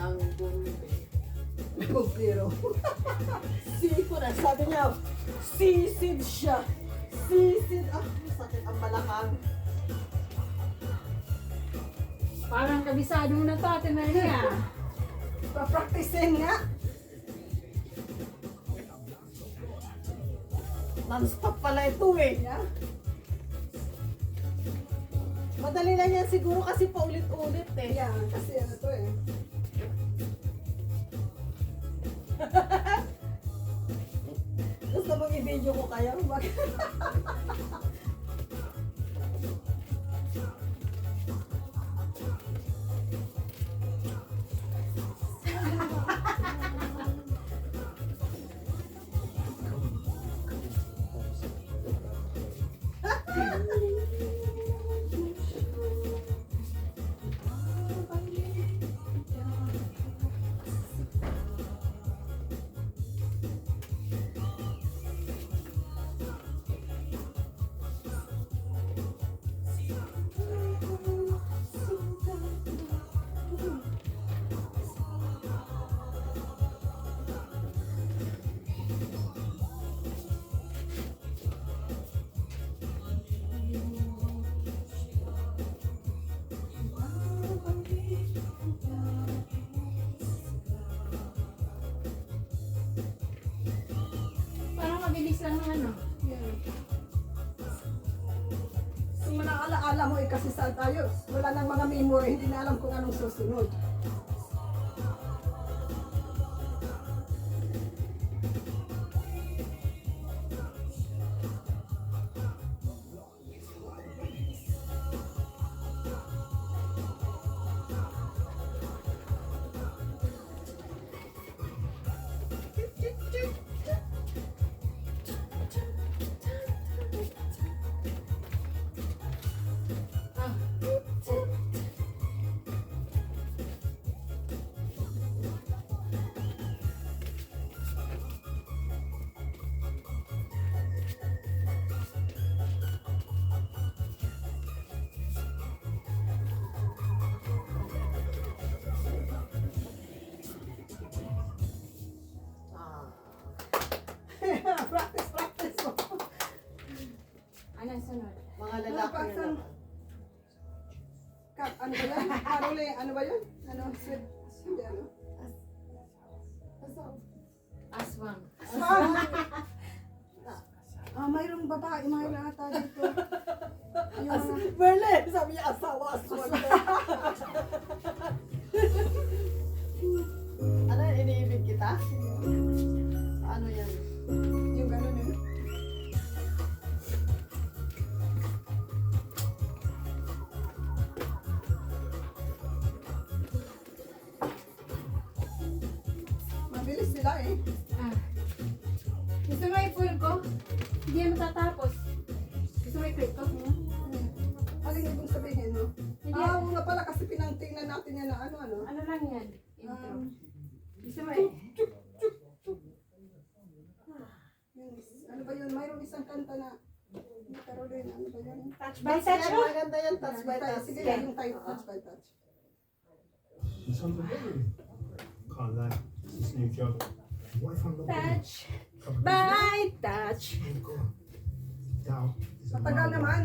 ng bumbi. Bumbero. Siko na, sabi niya, sisid siya. Sisid. Ah, sakit ang balakang. Parang kabisado mo na to, Ate Maria. Pa-practicein nga. Non-stop pala ito eh. Yeah. Madali lang yan siguro kasi paulit-ulit eh. Yeah, kasi ano to eh. Gusto mong i-video ko kayo? Parang mabilis lang ng ano. Yeah. Yung mga alaala mo eh kasi saan tayo. Wala nang mga memory, hindi na alam kung anong susunod. Ah. Ah. Practice mo. Anong sunod? Mga lalaki na Paksan. naman. Ano ba yan? Carole, ano ba yun? Ano? Sweet, ano? Aswang. Mayroong babae, mayroong ata dito. As Yung, Merle, sabi niya asawa, aswang. Ano yan, iniibig kita? Ano yan? yung gano'n eh. Mabilis sila eh. Ah. Gusto mo i-full ko? Hindi yan matatapos. Gusto mo i-clip ko? Aling ibig sabihin, no? Hindi. Oo nga pala kasi pinangtingnan natin yan na ano. Ano lang yan? Intro. Gusto mo Yung, ano ba yun? Mayroong isang kanta na Caroline, ano ba yun? touch by touch Yan, mo? maganda yan, touch by touch. Sige, Yan. yung touch by touch. It's on the road. Can't lie. It's a new job. Away from the Touch Come on. by touch. Oh, God. Doubt is a Matagal mile away. naman.